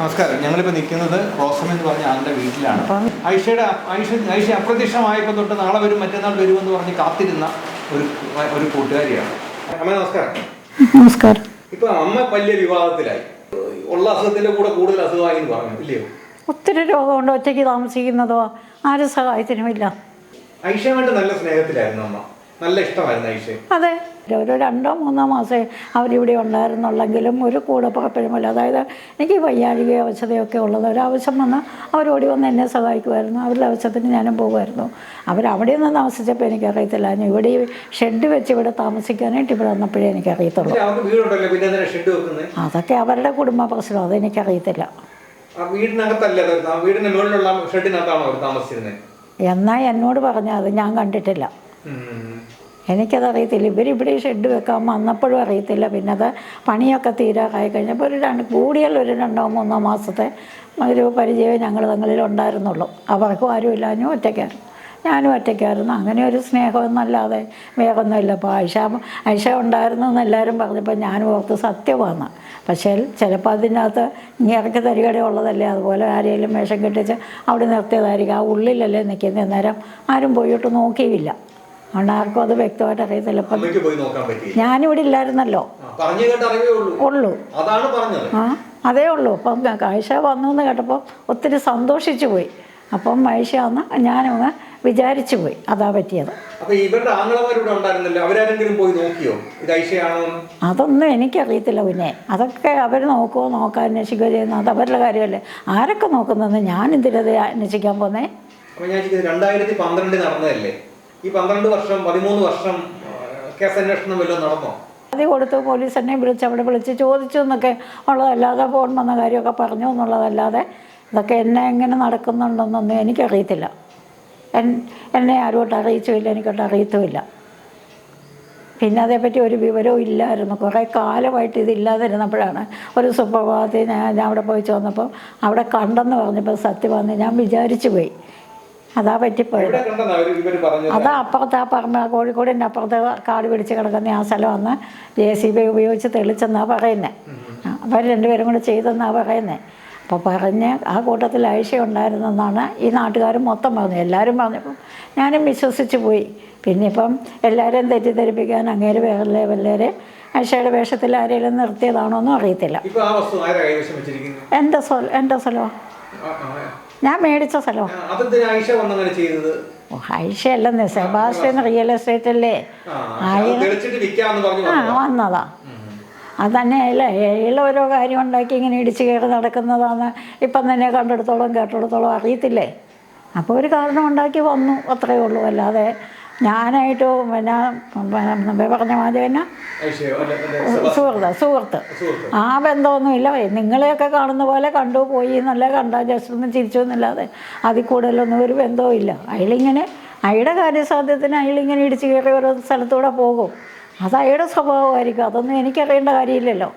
നമസ്കാരം. ഞങ്ങളിപ്പോൾ നിൽക്കുന്നത് റോസം എന്ന് പറഞ്ഞ ആളുടെ വീട്ടിലാണ്. ഐഷ അപ്രത്യക്ഷമായപ്പോൾ തൊട്ട് നാളെ വരും മറ്റന്നാൾ വരുമെന്ന് പറഞ്ഞ് കാത്തിരുന്ന ഒരു കൂട്ടുകാരിയാണ്. അമ്മ നമസ്കാരം. നമസ്കാരം. ഇപ്പൊ അമ്മ വലിയ വിവാദത്തിലായി, ഉള്ള അസുഖത്തിന്റെ കൂടെ കൂടുതൽ അസുഖമായി എന്ന് പറഞ്ഞു ഇല്ലയോ? ഒത്തിരി രോഗമുണ്ട്, ഒറ്റയ്ക്ക് താമസിക്കുന്നതോ ആരും സഹായത്തിനുമില്ല. ഐഷയുമായിട്ട് നല്ല സ്നേഹത്തിലായിരുന്നു അമ്മ, നല്ല ഇഷ്ടമായിരുന്നു ഐഷ. അതെ, ഒരു 2-3 മാസമേ അവരിവിടെ ഉണ്ടായിരുന്നുള്ളെങ്കിലും ഒരു കൂടെ പുറപ്പെടുമില്ല. അതായത് എനിക്ക് വയ്യാഴിക അവശതയൊക്കെ ഉള്ളത്, ഒരാവശ്യം വന്നാൽ അവരോടി വന്ന് എന്നെ സഹായിക്കുമായിരുന്നു. അവരുടെ ആവശ്യത്തിന് ഞാനും പോകുമായിരുന്നു. അവരവിടെ നിന്ന് താമസിച്ചപ്പോൾ എനിക്കറിയത്തില്ല. ഞാൻ ഇവിടെ ഷെഡ് വെച്ച് ഇവിടെ താമസിക്കാനായിട്ട് ഇവിടെ വന്നപ്പോഴേ എനിക്കറിയത്തുള്ളൂ. അതൊക്കെ അവരുടെ കുടുംബ പ്രശ്നം, അതെനിക്കറിയത്തില്ല. എന്നാൽ എന്നോട് പറഞ്ഞാൽ അത് ഞാൻ കണ്ടിട്ടില്ല, എനിക്കതറിയത്തില്ല. ഇവരിവിടെ ഷെഡ് വെക്കാൻ വന്നപ്പോഴും അറിയത്തില്ല. പിന്നെ അത് പണിയൊക്കെ തീരാറായി കഴിഞ്ഞപ്പോൾ കൂടിയാൽ ഒരു 2-3 മാസത്തെ ഒരു പരിചയമേ ഞങ്ങൾ തങ്ങളിൽ ഉണ്ടായിരുന്നുള്ളൂ. അവർക്കും ആരും ഞാനും ഒറ്റയ്ക്കായിരുന്നു. അങ്ങനെ ഒരു സ്നേഹമൊന്നല്ലാതെ വേറൊന്നുമില്ല. അപ്പോൾ ഐഷ ഉണ്ടായിരുന്നു എന്ന് എല്ലാവരും പറഞ്ഞപ്പോൾ ഞാനും ഓർത്ത് സത്യമാണ്. പക്ഷേ ചിലപ്പോൾ അതിനകത്ത് ഇറക്കി തരികടെ ഉള്ളതല്ലേ, അതുപോലെ ആരെങ്കിലും വേഷം കെട്ടിച്ച് അവിടെ നിർത്തിയതായിരിക്കും. ആ ഉള്ളിലല്ലേ നിൽക്കുന്നത്. നേരം ആരും പോയിട്ട് നോക്കിയില്ല, അതുകൊണ്ട് ആർക്കും അത് വ്യക്തമായിട്ട് അറിയത്തില്ല. ഞാനിവിടെ ഇല്ലായിരുന്നല്ലോ, ഉള്ളൂ. അതേ ഉള്ളൂ. അപ്പം ഐഷ വന്നു എന്ന് കേട്ടപ്പോൾ ഒത്തിരി സന്തോഷിച്ചു പോയി. അപ്പം ഐഷ വന്ന് ഞാനങ്ങ് വിചാരിച്ചു പോയി, അതാ പറ്റിയത്. അതൊന്നും എനിക്കറിയത്തില്ല. പിന്നെ അതൊക്കെ അവർ നോക്കുമോ, നോക്കാൻ അന്വേഷിക്കുകയോ ചെയ്യുന്നത് അത് അവരുടെ കാര്യമല്ലേ. ആരൊക്കെ നോക്കുന്നതെന്ന് ഞാൻ എന്തിനത് അന്വേഷിക്കാൻ പോന്നേ? 2012 നടന്നതല്ലേ ഈ 12 വർഷം 13 വർഷം കേസ് അന്വേഷണം വല്ലതും നടന്നോ? അത് കൊടുത്തു, പോലീസ് എന്നെ അവിടെ വിളിച്ച് ചോദിച്ചു എന്നൊക്കെ ഉള്ളതല്ലാതെ, ഫോൺ വന്ന കാര്യമൊക്കെ പറഞ്ഞു എന്നുള്ളതല്ലാതെ ഇതൊക്കെ എങ്ങനെ നടക്കുന്നുണ്ടെന്നൊന്നും എനിക്കറിയത്തില്ല. എന്നെ ആരോട്ട് അറിയിച്ചുമില്ല, എനിക്കൊട്ട് അറിയത്തുമില്ല. പിന്നെ അതേപ്പറ്റി ഒരു വിവരവും ഇല്ലായിരുന്നു. കുറേ കാലമായിട്ട് ഇതില്ലാതിരുന്നപ്പോഴാണ് ഒരു സുപ്രഭാതത്തിൽ ഞാൻ അവിടെ പോയി ചോദിച്ചപ്പോൾ അവിടെ കണ്ടെന്ന് പറഞ്ഞപ്പോൾ സത്യമാണെന്ന് ഞാൻ വിചാരിച്ചു പോയി. അതാ പറ്റിപ്പോയത്. അതാ അപ്പുറത്ത് ആ പറമ്പ്, കോഴിക്കോടിൻ്റെ അപ്പുറത്ത് കാട് പിടിച്ച് കിടക്കുന്ന ആ സ്ഥലമാണ് JCB ഉപയോഗിച്ച് തെളിച്ചെന്നാണ് പറയുന്നത്. അവർ രണ്ടുപേരും കൂടെ ചെയ്തെന്നാണ് പറയുന്നത്. അപ്പോൾ പറഞ്ഞ് ആ കൂട്ടത്തിൽ ഐഷ ഉണ്ടായിരുന്നെന്നാണ് ഈ നാട്ടുകാർ മൊത്തം പറഞ്ഞത്. എല്ലാവരും പറഞ്ഞപ്പോൾ ഞാനും വിശ്വസിച്ച് പോയി. പിന്നെ ഇപ്പം എല്ലാവരെയും തെറ്റിദ്ധരിപ്പിക്കാൻ അങ്ങേര് വല്ലവരെ ഐഷയുടെ വേഷത്തിൽ ആരെങ്കിലും നിർത്തിയതാണോ എന്നും അറിയത്തില്ല. എൻ്റെ സ്ഥലമാണ്, ഞാൻ മേടിച്ച സ്ഥലമാണ്. ഐഷ അല്ലെന്നേ, സെബാസ്റ്റ്യൻ റിയൽ എസ്റ്റേറ്റ് അല്ലേ വന്നതാ. അത് തന്നെ അയാൾ ഓരോ കാര്യം ഉണ്ടാക്കി ഇങ്ങനെ ഇടിച്ച് കയറി നടക്കുന്നതാണ് ഇപ്പം തന്നെ കണ്ടെടുത്തോളം കേട്ടെടുത്തോളം അറിയത്തില്ലേ. അപ്പോൾ ഒരു കാരണം ഉണ്ടാക്കി വന്നു, അത്രയേ ഉള്ളൂ. അല്ലാതെ ഞാനായിട്ട് പിന്നെ പറഞ്ഞ മാതിരി തന്നെ സുഹൃത്ത് ആ ബന്ധമൊന്നുമില്ല. നിങ്ങളെയൊക്കെ കാണുന്ന പോലെ കണ്ടു പോയി എന്നല്ല, കണ്ടാൽ ജസ്റ്റ് ഒന്നും ചിരിച്ചു എന്നല്ലാതെ അതിൽ കൂടുതലൊന്നും ഒരു ബന്ധവും ഇല്ല. അയാളുടെ കാര്യസാധ്യത്തിന് അയാളിങ്ങനെ ഇടിച്ച് കയറി ഓരോ സ്ഥലത്തൂടെ പോകും. അത് അയാളുടെ സ്വഭാവമായിരിക്കും. അതൊന്നും എനിക്കറിയേണ്ട കാര്യമില്ലല്ലോ,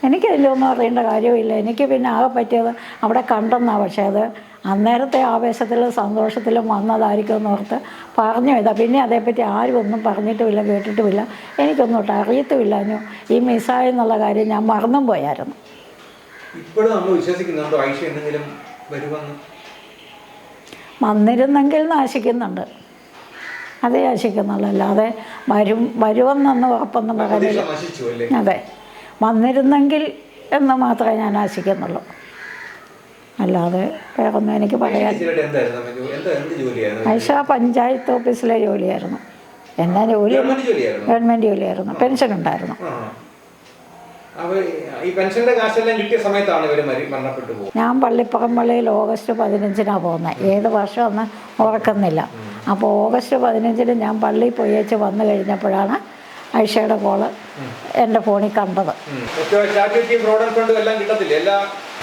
എനിക്കതിലൊന്നും അറിയേണ്ട കാര്യമില്ല. എനിക്ക് പിന്നെ ആകെ പറ്റിയത് അവിടെ കണ്ടെന്നാണ്. പക്ഷേ അത് അന്നേരത്തെ ആവേശത്തിലും സന്തോഷത്തിലും വന്നതായിരിക്കും എന്നോർത്ത് പറഞ്ഞു ഇതാ. പിന്നെ അതേപ്പറ്റി ആരും ഒന്നും പറഞ്ഞിട്ടുമില്ല, കേട്ടിട്ടുമില്ല, എനിക്കൊന്നും ഒട്ടും അറിയത്തുമില്ല. ഈ മിസ്സായെന്നുള്ള കാര്യം ഞാൻ മറന്നും പോയായിരുന്നു. വന്നിരുന്നെങ്കിൽ നാശിക്കുന്നുണ്ട്, അതേ ആശിക്കുന്നുള്ളൂ. അല്ലാതെ വരുമെന്നൊന്നും ഉറപ്പൊന്നും പറയുന്നില്ല. അതെ, വന്നിരുന്നെങ്കിൽ എന്ന് മാത്രമേ ഞാൻ ആശിക്കുന്നുള്ളൂ, അല്ലാതെ വേറൊന്നും എനിക്ക് പറയാൻ. ഐഷ പഞ്ചായത്ത് ഓഫീസിലെ ജോലിയായിരുന്നു. എന്നാ ഗവൺമെൻറ് ജോലിയായിരുന്നു, പെൻഷൻ ഉണ്ടായിരുന്നു. ഞാൻ പള്ളിപ്പറമ്പള്ളിയിൽ ഓഗസ്റ്റ് 15-നാണ് പോകുന്നത്. ഏത് വർഷം ഒന്ന് ഓർക്കുന്നില്ല. അപ്പോൾ ഓഗസ്റ്റ് 15-ന് ഞാൻ പള്ളിയിൽ പോയേച്ച് വന്നു കഴിഞ്ഞപ്പോഴാണ് ഐഷയുടെ കോള് എൻ്റെ ഫോണിൽ കണ്ടത്.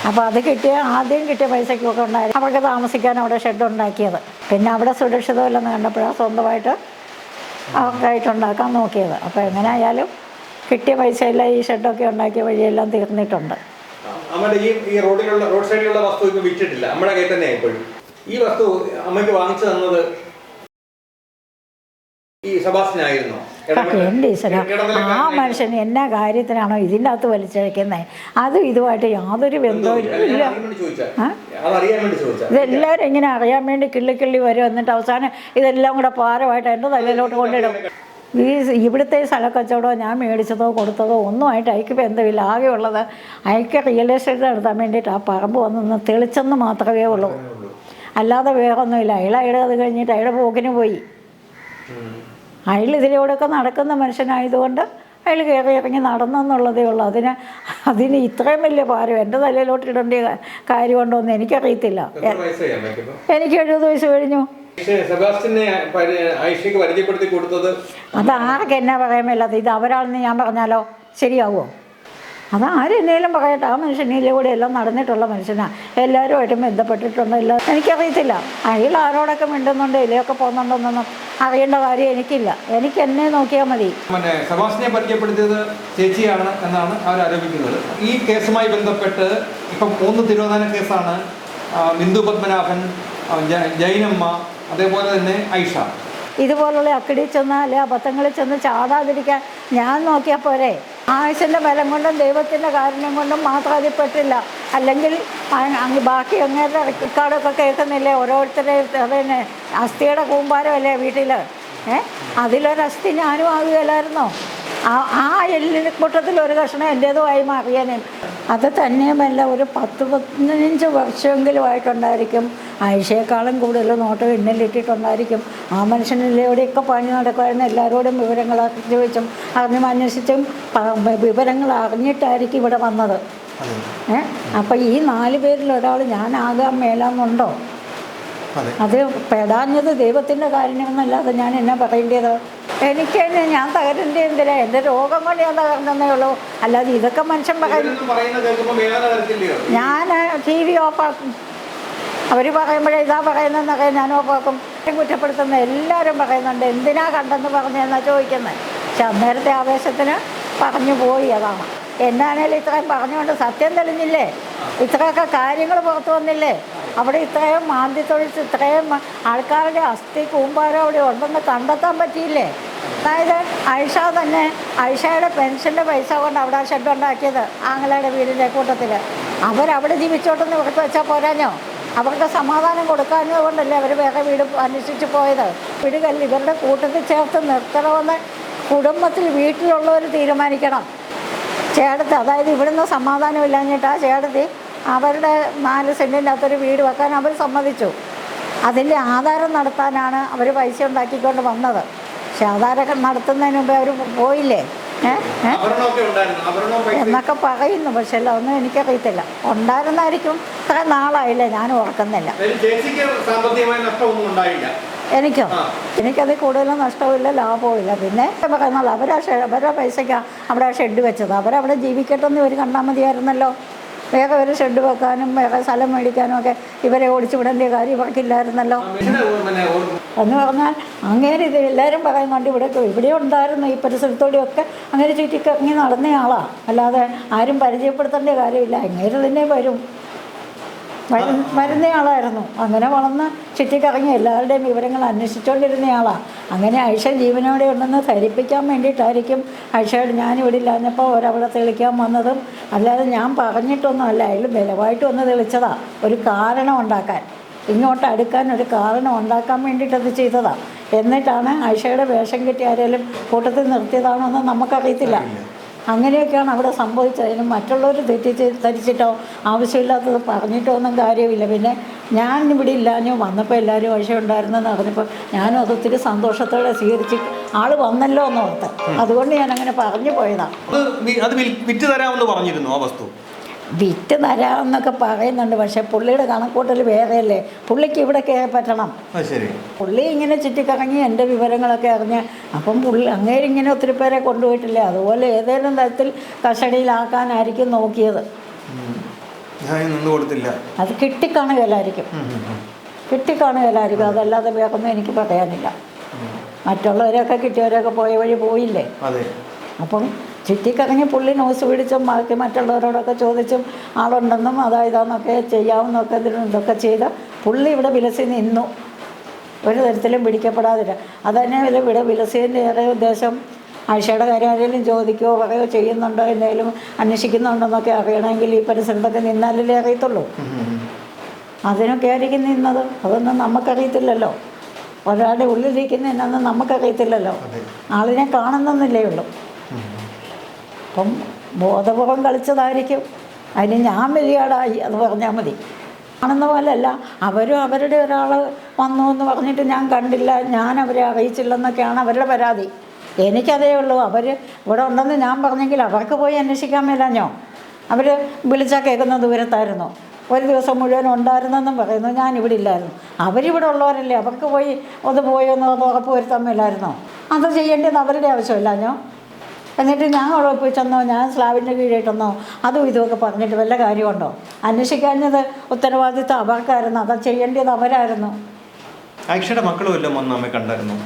അപ്പോൾ അത് ആദ്യം കിട്ടിയ പൈസയ്ക്കൊക്കെ ഉണ്ടായിരുന്നു. അവർക്ക് താമസിക്കാൻ അവിടെ ഷെഡ് ഉണ്ടാക്കിയത്. പിന്നെ അവിടെ സുരക്ഷിതമല്ലെന്ന് കണ്ടപ്പോഴാണ് സ്വന്തമായിട്ട് അവർക്കായിട്ടുണ്ടാക്കാൻ നോക്കിയത്. അപ്പോൾ എങ്ങനെ ആയാലും കിട്ടിയ പൈസയെല്ലാം ഈ ഷെഡൊക്കെ ഉണ്ടാക്കിയ വഴിയെല്ലാം തീർന്നിട്ടുണ്ട്. ഈ റോഡ് സൈഡിലുള്ള വസ്തു ഇപ്പൊ വിറ്റിട്ടില്ല, നമ്മുടെ കയ്യിൽ തന്നെ ഇപ്പോഴും. ഈ വസ്തു അമ്മയ്ക്ക് വാങ്ങിച്ചു തന്നത് ഈ സെബാസ്റ്റ്യൻ ആയിരുന്നോ? എൻ്റെ ഈശ്വര, ആ മനുഷ്യൻ എന്നാ കാര്യത്തിനാണോ ഇതിൻ്റെ അകത്ത് വലിച്ചഴിക്കുന്നത്? അതും ഇതുമായിട്ട് യാതൊരു ബന്ധവും ഇല്ല. ഇതെല്ലാവരും ഇങ്ങനെ അറിയാൻ വേണ്ടി കിള്ളി വരും. എന്നിട്ട് അവസാനം ഇതെല്ലാം കൂടെ ഭാരമായിട്ട് എൻ്റെ തലയിലോട്ട് കൊണ്ടിടും. ഇവിടുത്തെ സ്ഥലക്കച്ചവടമോ ഞാൻ മേടിച്ചതോ കൊടുത്തതോ ഒന്നുമായിട്ട് അയക്ക് ബന്ധമില്ല. ആകെയുള്ളത് അയക്ക് റിയൽ എസ്റ്റേറ്റ് നടത്താൻ വേണ്ടിയിട്ട് ആ പറമ്പ് വന്നൊന്ന് തെളിച്ചെന്ന് മാത്രമേ ഉള്ളൂ, അല്ലാതെ വേറൊന്നുമില്ല. അയാൾ അത് കഴിഞ്ഞിട്ട് അയാളുടെ പോക്കിന് പോയി. അയാൾ ഇതിലൂടെയൊക്കെ നടക്കുന്ന മനുഷ്യനായതുകൊണ്ട് അയാൾ കയറി ഇറങ്ങി നടന്നെന്നുള്ളതേ ഉള്ളൂ. അതിന് ഇത്രയും വലിയ ഭാരം എൻ്റെ തലയിലോട്ട് ഇടേണ്ട കാര്യമുണ്ടോയെന്ന് എനിക്കറിയത്തില്ല. എനിക്ക് 70 വയസ്സ് കഴിഞ്ഞു. അത് ആർക്ക് എന്നാ പറയാൻ മേലാത്ത ഇത് അവരാണെന്ന് ഞാൻ പറഞ്ഞാലോ ശരിയാവുമോ? അതാരെന്നേലും പറയട്ടെ. ആ മനുഷ്യനിലൂടെ എല്ലാം നടന്നിട്ടുള്ള മനുഷ്യനാണ്, എല്ലാവരുമായിട്ടും ബന്ധപ്പെട്ടിട്ടുണ്ട്. എല്ലാം എനിക്കറിയത്തില്ല. അയാൾ ആരോടൊക്കെ മിണ്ടുന്നുണ്ടോ ഇതിലൊക്കെ പോകുന്നുണ്ടോന്നൊന്നും അറിയേണ്ട കാര്യം എനിക്കില്ല. എനിക്ക് എന്നെ നോക്കിയാൽ മതി. സെബാസ്റ്റിനെ പരിചയപ്പെടുത്തിയത് ചേച്ചിയാണ് എന്നാണ് അവർ ആരോപിക്കുന്നത്. ഈ കേസുമായി ബന്ധപ്പെട്ട് ഇപ്പം 3 തിരോധാന കേസാണ്. ബിന്ദു പത്മനാഭൻ, ജൈനമ്മ, അതേപോലെ തന്നെ ഐഷ. ഇതുപോലുള്ള അക്കടി ചെന്ന് അല്ലെ അബദ്ധങ്ങളിൽ ചെന്ന് ചാടാതിരിക്കാൻ ഞാൻ നോക്കിയാൽ പോരെ? ആയുസിൻ്റെ ബലം കൊണ്ടും ദൈവത്തിൻ്റെ കാരുണ്യം കൊണ്ടും മാത്രം അതിൽപ്പെട്ടില്ല. അല്ലെങ്കിൽ ബാക്കി അങ്ങേരുടെ റെക്കോർഡൊക്കെ കേൾക്കുന്നില്ലേ? ഓരോരുത്തരെ അതന്നെ അസ്ഥിയുടെ കൂമ്പാരമല്ലേ വീട്ടിൽ. അതിലൊരസ്ഥി ഞാനും ആകുകയില്ലായിരുന്നോ? ആ എല്ലിന് കൂട്ടത്തിൽ ഒരു കഷ്ണം എൻ്റേതുമായി മാറിയാനേ. അത് തന്നെയുമല്ല, ഒരു 10-15 വർഷമെങ്കിലുമായിട്ടുണ്ടായിരിക്കും ആയിഷയെക്കാളും കൂടുതൽ നോട്ടം എണ്ണിലിട്ടിട്ടുണ്ടായിരിക്കും. ആ മനുഷ്യനിലൂടെയൊക്കെ പണി നടക്കുമായിരുന്നു. എല്ലാവരോടും വിവരങ്ങൾ ചോദിച്ചും അന്വേഷിച്ചും വിവരങ്ങൾ അറിഞ്ഞിട്ടായിരിക്കും ഇവിടെ വന്നത്. അപ്പം ഈ 4 പേരിൽ ഒരാൾ ഞാനാകാൻ മേലാന്നുണ്ടോ? അത് പെടാഞ്ഞത് ദൈവത്തിൻ്റെ കാര്യമെന്നല്ലാതെ ഞാൻ എന്നാ പറയേണ്ടത്? എനിക്ക് തന്നെ ഞാൻ തകരേണ്ട എന്തിനാ? എൻ്റെ രോഗം കൊണ്ട് ഞാൻ തകർന്നേ ഉള്ളൂ. അല്ലാതെ ഇതൊക്കെ മനുഷ്യൻ ഞാൻ TV ഓഫാക്കും. അവർ പറയുമ്പോഴേ ഇതാ പറയുന്നതെന്നൊക്കെ ഞാൻ ഓഫാക്കും. കുറ്റപ്പെടുത്തുന്ന എല്ലാവരും പറയുന്നുണ്ട്, എന്തിനാ കണ്ടെന്ന് പറഞ്ഞതെന്നാ ചോദിക്കുന്നത്. പക്ഷെ അന്നേരത്തെ ആവേശത്തിന് പറഞ്ഞു പോയി. അതാണ്. എന്നാണേലും ഇത്രയും പറഞ്ഞുകൊണ്ട് സത്യം തെളിഞ്ഞില്ലേ? ഇത്രയൊക്കെ കാര്യങ്ങൾ പുറത്തു വന്നില്ലേ? അവിടെ ഇത്രയും മാന്തിത്തൊഴിച്ച് ഇത്രയും ആൾക്കാരുടെ അസ്ഥി കൂമ്പാരം അവിടെ ഉണ്ടെന്ന് കണ്ടെത്താൻ പറ്റിയില്ലേ? അതായത് ഐഷയുടെ പെൻഷൻ്റെ പൈസ കൊണ്ട് അവിടെ ഷെഡ് ഉണ്ടാക്കിയത് ആങ്ങളയുടെ വീടിൻ്റെ കൂട്ടത്തിൽ. അവരവിടെ ജീവിച്ചോട്ടെന്ന് ഇവർക്ക് വെച്ചാൽ പോരാഞ്ഞോ? അവർക്ക് സമാധാനം കൊടുക്കാഞ്ഞത് കൊണ്ടല്ലേ അവർ വേറെ വീട് അന്വേഷിച്ച് പോയത്. വീടുകളിൽ ഇവരുടെ കൂട്ടത്തിൽ ചേർത്ത് നിർത്തണമെന്ന് കുടുംബത്തിൽ വീട്ടിലുള്ളവർ തീരുമാനിക്കണം. ചേട്ടത്തി, അതായത് ഇവിടുന്ന് സമാധാനം ഇല്ലാഞ്ഞിട്ട് ആ ചേട്ടത്തി അവരുടെ 4 സെൻറ്റിൻ്റെ അകത്തൊരു വീട് വെക്കാൻ അവർ സമ്മതിച്ചു. അതിൻ്റെ ആധാരം നടത്താനാണ് അവർ പൈസ ഉണ്ടാക്കിക്കൊണ്ട് വന്നത്. പക്ഷെ ആധാരം നടത്തുന്നതിന് മുമ്പേ അവർ പോയില്ലേ എന്നൊക്കെ പറയുന്നു. പക്ഷെ ഒന്നും എനിക്കറിയത്തില്ല. ഉണ്ടായിരുന്നായിരിക്കും. ഇത്ര നാളായില്ലേ, ഞാൻ ഓർക്കുന്നില്ല. എനിക്കത് കൂടുതലും നഷ്ടവുമില്ല ലാഭവും ഇല്ല. പിന്നെ പറയുന്നത് അവരുടെ പൈസയ്ക്കാണ് അവിടെ ഷെഡ് വെച്ചത്. അവരവിടെ ജീവിക്കട്ടെന്ന് ഇവർ കണ്ടാൽ മതിയായിരുന്നല്ലോ. വേറെ ഒരു ഷെഡ് വെക്കാനും വേറെ സ്ഥലം മേടിക്കാനും ഒക്കെ ഇവരെ ഓടിച്ചു വിടേണ്ട കാര്യം ഇവർക്കില്ലായിരുന്നല്ലോ. എന്ന് പറഞ്ഞാൽ അങ്ങേര് ഇത് എല്ലാവരും പറയുന്നുണ്ട് ഇവിടെ ഉണ്ടായിരുന്നു ഈ പരിസരത്തോടെയൊക്കെ അങ്ങനെ ചുറ്റിക്കറങ്ങി നടന്നയാളാണ്. അല്ലാതെ ആരും പരിചയപ്പെടുത്തേണ്ട കാര്യമില്ല. അങ്ങേര് തന്നെ വരുന്നയാളായിരുന്നു. അങ്ങനെ വളർന്ന് ചുറ്റിക്കറങ്ങി എല്ലാവരുടെയും വിവരങ്ങൾ അന്വേഷിച്ചുകൊണ്ടിരുന്നയാളാണ്. അങ്ങനെ ഐഷ ജീവനോടെ ഉണ്ടെന്ന് ധരിപ്പിക്കാൻ വേണ്ടിയിട്ടായിരിക്കും ഐഷയോട് ഞാനിവിടെ ഇല്ലാഞ്ഞപ്പോൾ അവരവിടെ തെളിക്കാൻ വന്നതും. അല്ലാതെ ഞാൻ പറഞ്ഞിട്ടൊന്നും അല്ല. അതിൽ ബലമായിട്ട് ഒന്ന് തെളിച്ചതാണ്. ഒരു കാരണം ഉണ്ടാക്കാൻ, ഇങ്ങോട്ട് അടുക്കാൻ ഒരു കാരണം ഉണ്ടാക്കാൻ വേണ്ടിയിട്ടത് ചെയ്തതാണ്. എന്നിട്ടാണ് ഐഷയുടെ വേഷം കെട്ടി ആരെങ്കിലും കൂട്ടത്തിൽ നിർത്തിയതാണോ എന്ന് നമുക്കറിയത്തില്ല. അങ്ങനെയൊക്കെയാണ് അവിടെ സംഭവിച്ചത്. അതിന് മറ്റുള്ളവർ ധരിച്ചിട്ടോ ആവശ്യമില്ലാത്തത് പറഞ്ഞിട്ടോ ഒന്നും കാര്യമില്ല. പിന്നെ ഞാൻ ഇവിടെ ഇല്ലാഞ്ഞോ വന്നപ്പോൾ എല്ലാവരും ആവശ്യമുണ്ടായിരുന്നെന്ന് പറഞ്ഞപ്പോൾ ഞാനും അതൊത്തിരി സന്തോഷത്തോടെ സ്വീകരിച്ച് ആൾ വന്നല്ലോ എന്ന് ഓർത്ത്. അതുകൊണ്ട് ഞാനങ്ങനെ പറഞ്ഞു പോയതാണ്. അത് വിറ്റ് തരാമെന്ന് പറഞ്ഞിരുന്നു ആ വസ്തു? വിറ്റ് തരാമെന്നൊക്കെ പറയുന്നുണ്ട്. പക്ഷെ പുള്ളിയുടെ കണക്കൂട്ടൽ വേറെയല്ലേ. പുള്ളിക്ക് ഇവിടെ കയറി പറ്റണം. പുള്ളി ഇങ്ങനെ ചുറ്റിക്കറങ്ങി എൻ്റെ വിവരങ്ങളൊക്കെ അറിഞ്ഞ് അപ്പം അങ്ങേരിങ്ങനെ ഒത്തിരി പേരെ കൊണ്ടുപോയിട്ടില്ലേ. അതുപോലെ ഏതെങ്കിലും തരത്തിൽ കസ്റ്റഡിയിലാക്കാനായിരിക്കും നോക്കിയത്. അത് കിട്ടിക്കാണുകയില്ലായിരിക്കും. അതല്ലാതെ വേറൊന്നും എനിക്ക് പറയാനില്ല. മറ്റുള്ളവരൊക്കെ കിട്ടിയവരൊക്കെ പോയ വഴി പോയില്ലേ. അപ്പം ചുറ്റിക്കറങ്ങി പുള്ളി ന്യൂസ് പിടിച്ചും ബാക്കി മറ്റുള്ളവരോടൊക്കെ ചോദിച്ചും ആളുണ്ടെന്നും അതായതാന്നൊക്കെ ചെയ്യാവുന്നൊക്കെ ഇതൊക്കെ ചെയ്ത് പുള്ളി ഇവിടെ വിലസി നിന്നു. ഒരു തരത്തിലും പിടിക്കപ്പെടാതില്ല. അതുതന്നെ ഇവിടെ വിലസിയതിൻ്റെ ഏറെ ഉദ്ദേശം ആയിഷയുടെ കാര്യം ആരെങ്കിലും ചോദിക്കുകയോ പറയുകയോ ചെയ്യുന്നുണ്ടോ, എന്തെങ്കിലും അന്വേഷിക്കുന്നുണ്ടോ എന്നൊക്കെ അറിയണമെങ്കിൽ ഈ പരിസരത്തൊക്കെ നിന്നാലല്ലേ അറിയത്തുള്ളൂ. അതിനൊക്കെ ആയിരിക്കും നിന്നത്. അതൊന്നും നമുക്കറിയത്തില്ലല്ലോ. ഒരാളുടെ ഉള്ളിലിരിക്കുന്ന എന്നൊന്നും നമുക്കറിയത്തില്ലല്ലോ. ആളിനെ കാണുന്നൊന്നില്ലേ ഉള്ളൂ. അപ്പം ബോധപൂർവം കളിച്ചതായിരിക്കും. അതിന് ഞാൻ വലിയ ആളായി അത് പറഞ്ഞാൽ മതി. കാണുന്ന പോലെയല്ല, അവരും അവരുടെ ഒരാൾ വന്നു എന്ന് പറഞ്ഞിട്ട് ഞാൻ കണ്ടില്ല, ഞാൻ അവരെ അറിയിച്ചില്ലെന്നൊക്കെയാണ് അവരുടെ പരാതി. എനിക്കതേ ഉള്ളൂ. അവർ ഇവിടെ ഉണ്ടെന്ന് ഞാൻ പറഞ്ഞെങ്കിൽ അവർക്ക് പോയി അന്വേഷിക്കാൻ മേലാഞ്ഞോ? അവർ വിളിച്ചാൽ കേൾക്കുന്ന ദൂരത്തായിരുന്നു. ഒരു ദിവസം മുഴുവൻ ഉണ്ടായിരുന്നെന്നും പറയുന്നു, ഞാനിവിടെ ഇല്ലായിരുന്നു. അവരിവിടെ ഉള്ളവരല്ലേ, അവർക്ക് പോയി ഒന്ന് പോയെന്ന് ഉറപ്പ് വരുത്താൻ മേലായിരുന്നോ? അത് ചെയ്യേണ്ടത് അവരുടെ ആവശ്യമില്ലാഞ്ഞോ? എന്നിട്ട് ഞാൻ ഉറപ്പ് ചെന്നോ, ഞാൻ സ്ലാബിൻ്റെ കീഴിട്ടെന്നോ അതും ഇതുമൊക്കെ പറഞ്ഞിട്ട് വല്ല കാര്യമുണ്ടോ? അന്വേഷിക്കാഞ്ഞത് ഉത്തരവാദിത്വം അവർക്കായിരുന്നു, അത് ചെയ്യേണ്ടത് അവരായിരുന്നു. ആയിഷയുടെ മക്കളും എല്ലാം വന്ന് അമ്മ കണ്ടായിരുന്നു.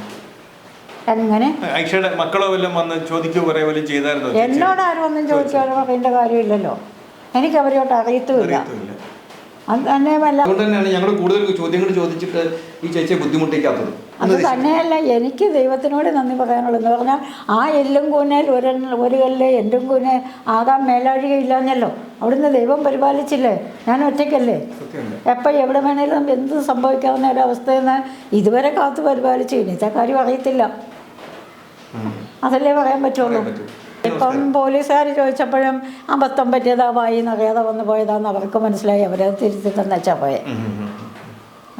എങ്ങനെ? ആയിഷയുടെ മക്കളോ എല്ലാം വന്ന് ചോദിക്കുക പറയുക ചെയ്തായിരുന്നു? എന്നോട് ആരും ഒന്നും ചോദിക്കാനോ പറയേണ്ട കാര്യമില്ലല്ലോ. എനിക്ക് അവരോട്ട് അറിയത്തുമില്ല. അത് തന്നെയുമല്ല, അതുകൊണ്ട് തന്നെയാണ് ഞങ്ങൾ കൂടുതൽ ചോദ്യങ്ങൾ ചോദിച്ചിട്ട് ഈ ചേച്ചിയെ ബുദ്ധിമുട്ടിക്കാത്തത്. അത് തന്നെയല്ല എനിക്ക് ദൈവത്തിനോട് നന്ദി പറയാനുള്ളതെന്ന് പറഞ്ഞാൽ ആ എല്ലും കൂനേൽ ഒരു കല്ല് എല്ലും കൂനെ ആകാൻ മേലാഴികയില്ലാഞ്ഞല്ലോ. അവിടുന്ന് ദൈവം പരിപാലിച്ചില്ലേ? ഞാൻ ഒറ്റയ്ക്കല്ലേ? എപ്പോൾ എവിടെ വേണേലും എന്ത് സംഭവിക്കാവുന്ന ഒരവസ്ഥയെന്ന് ഇതുവരെ കാത്തു പരിപാലിച്ചു. ഇനിത്തെ കാര്യം അറിയത്തില്ല, അതല്ലേ പറയാൻ പറ്റുള്ളൂ. ഇപ്പം പോലീസുകാർ ചോദിച്ചപ്പോഴും അബദ്ധം പറ്റിയതാ, വായിന്നറിയാതെ വന്നു പോയതാന്ന് അവർക്ക് മനസ്സിലായി. അവരത് തിരുത്തി തന്നെച്ചാൽ പോയെ.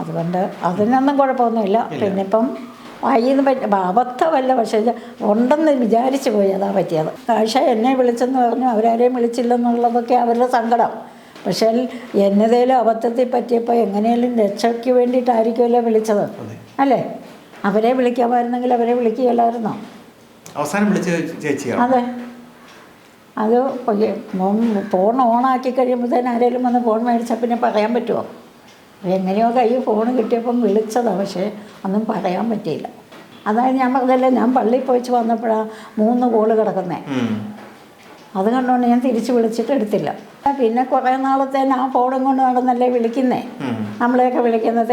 അതുകൊണ്ട് അതിനൊന്നും കുഴപ്പമൊന്നുമില്ല. പിന്നെ ഇപ്പം വായിന്ന് അബദ്ധമല്ല, പക്ഷേ ഉണ്ടെന്ന് വിചാരിച്ചു പോയി, അതാ പറ്റിയത്. ആയിഷ എന്നെ വിളിച്ചെന്ന് പറഞ്ഞു, അവരാരെയും വിളിച്ചില്ലെന്നുള്ളതൊക്കെ അവരുടെ സങ്കടം. പക്ഷേ എന്നതേലും അബദ്ധത്തിൽ പറ്റിയപ്പോൾ എങ്ങനെയും രക്ഷയ്ക്ക് വേണ്ടിയിട്ടായിരിക്കുമല്ലോ വിളിച്ചത്, അല്ലേ? അവരെ വിളിക്കാമായിരുന്നെങ്കിൽ അവരെ വിളിക്കുകയല്ലായിരുന്നോ? അവസാനം വിളിച്ച ചേച്ചിയാണ്. അതെ, അത് ഫോൺ ഓണാക്കി കഴിയുമ്പോഴത്തേന് ആരെങ്കിലും വന്ന് ഫോൺ മേടിച്ചാൽ പിന്നെ പറയാൻ പറ്റുമോ? എങ്ങനെയോ കൈ ഫോൺ കിട്ടിയപ്പം വിളിച്ചതാണ്, പക്ഷേ ഒന്നും പറയാൻ പറ്റിയില്ല. അതായത് ഞാൻ പറഞ്ഞല്ലേ, ഞാൻ പള്ളിയിൽ പോയിച്ച് വന്നപ്പോഴാണ് 3 കോള് കിടക്കുന്നത്. അത് കണ്ടുകൊണ്ട് ഞാൻ തിരിച്ച് വിളിച്ചിട്ട് എടുത്തില്ല. പിന്നെ കുറേ നാളത്തേന് ആ ഫോണും കൊണ്ട് നടന്നല്ലേ വിളിക്കുന്നേ, നമ്മളെയൊക്കെ വിളിക്കുന്നത്.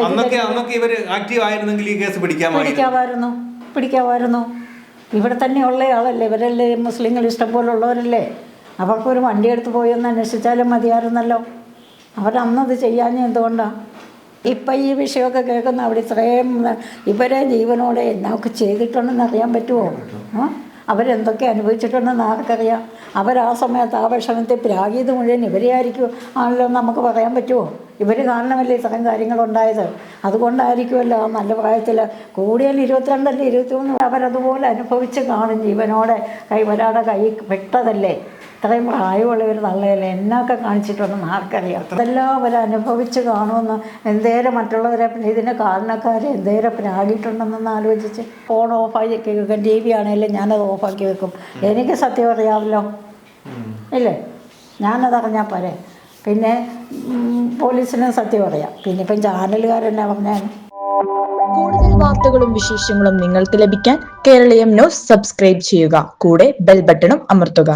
പിടിക്കാമായിരുന്നു. ഇവിടെ തന്നെ ഉള്ള ആളല്ലേ, ഇവരല്ലേ മുസ്ലിങ്ങൾ ഇഷ്ടംപോലെ ഉള്ളവരല്ലേ, അവർക്കൊരു വണ്ടി എടുത്ത് പോയി ഒന്ന് അന്വേഷിച്ചാലും മതിയായിരുന്നല്ലോ. അവരന്നത് ചെയ്യാഞ്ഞ എന്തുകൊണ്ടാണ്? ഇപ്പം ഈ വിഷയമൊക്കെ കേൾക്കുന്ന അവിടെ ഇത്രയും ഇവരെ ജീവനോടെ എന്നൊക്കെ ചെയ്തിട്ടുണ്ടെന്ന് അറിയാൻ പറ്റുമോ? അവരെന്തൊക്കെ അനുഭവിച്ചിട്ടുണ്ടെന്ന് ആർക്കറിയാം? അവരാ സമയത്ത് ആ വിഷമത്തിൽ പ്രാഗീത് മുഴുവൻ ഇവരെ ആയിരിക്കും ആണല്ലോ നമുക്ക് പറയാൻ പറ്റുമോ? ഇവർ കാരണമല്ലേ ഇത്തരം കാര്യങ്ങളുണ്ടായത്. അതുകൊണ്ടായിരിക്കുമല്ലോ ആ നല്ല പ്രായത്തിൽ, കൂടിയാൽ 22 അല്ല 23 അവരതുപോലെ അനുഭവിച്ച് കാണും. ജീവനോടെ ഒരാളുടെ കൈ പെട്ടതല്ലേ, ഇത്രയും പ്രായമുള്ളവർ തള്ളയല്ലേ, എന്നൊക്കെ കാണിച്ചിട്ടുണ്ടെന്ന് ആർക്കറിയാം. അതെല്ലാം അവരനുഭവിച്ച് കാണുമെന്ന് എന്തേരം മറ്റുള്ളവരെ ഇതിൻ്റെ കാരണക്കാരെ എന്തേരം പ്രാഗിയിട്ടുണ്ടെന്നൊന്ന് ആലോചിച്ച്. ഫോൺ ഓഫാക്കി വെക്കും, TV ആണെങ്കിലും ഞാനത് ഓഫാക്കി വെക്കും. എനിക്ക് സത്യം അറിയാമല്ലോ, ഇല്ലേ? ഞാനതറിഞ്ഞാൽ പോരെ. പിന്നെ പോലീസിന് സത്യം അറിയാം. പിന്നെ ഇപ്പം ചാനലുകാരെന്നാ പറഞ്ഞാൽ. കൂടുതൽ വാർത്തകളും വിശേഷങ്ങളും നിങ്ങൾക്ക് ലഭിക്കാൻ കേരളീയം ന്യൂസ് സബ്സ്ക്രൈബ് ചെയ്യുക. കൂടെ ബെൽ ബട്ടണും അമർത്തുക.